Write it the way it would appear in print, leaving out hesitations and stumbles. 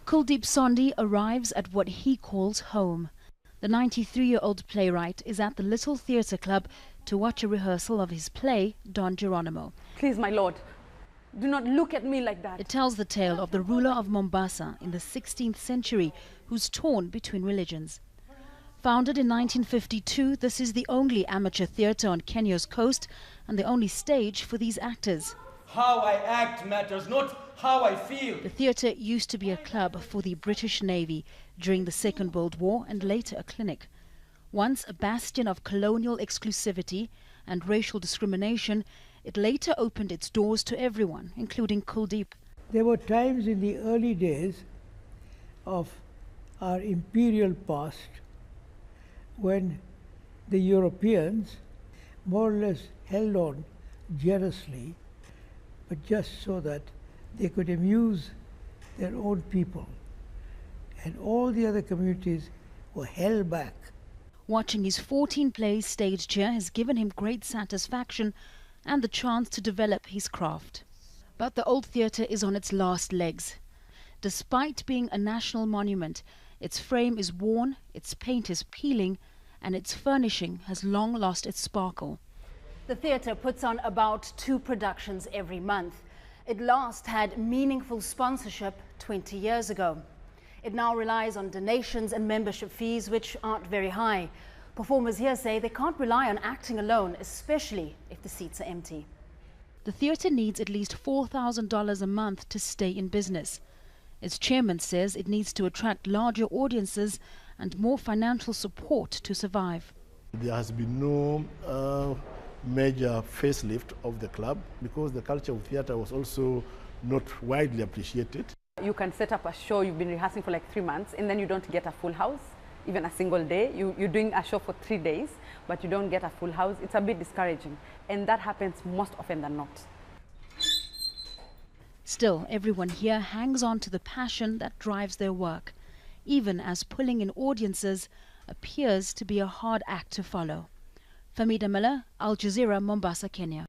Kuldeep Sondhi arrives at what he calls home. The 93-year-old playwright is at the Little Theatre Club to watch a rehearsal of his play, Don Geronimo. Please, my lord, do not look at me like that. It tells the tale of the ruler of Mombasa in the 16th century who's torn between religions. Founded in 1952, this is the only amateur theatre on Kenya's coast and the only stage for these actors. How I act matters, not how I feel. The theatre used to be a club for the British Navy during the Second World War and later a clinic. Once a bastion of colonial exclusivity and racial discrimination, it later opened its doors to everyone, including Kuldeep. There were times in the early days of our imperial past when the Europeans more or less held on jealously, but just so that they could amuse their own people. And all the other communities were held back. Watching his 14 plays staged here has given him great satisfaction and the chance to develop his craft. But the old theatre is on its last legs. Despite being a national monument, its frame is worn, its paint is peeling, and its furnishing has long lost its sparkle. The theatre puts on about 2 productions every month. It last had meaningful sponsorship 20 years ago. It now relies on donations and membership fees, which aren't very high. Performers here say they can't rely on acting alone, especially if the seats are empty. The theatre needs at least $4,000 a month to stay in business. Its chairman says it needs to attract larger audiences and more financial support to survive. There has been no major facelift of the club because the culture of theatre was also not widely appreciated. You can set up a show, you've been rehearsing for like 3 months, and then you don't get a full house, even a single day. You're doing a show for 3 days, but you don't get a full house. It's a bit discouraging, and that happens most often than not. Still, everyone here hangs on to the passion that drives their work, even as pulling in audiences appears to be a hard act to follow. Famida Miller, Al Jazeera, Mombasa, Kenya.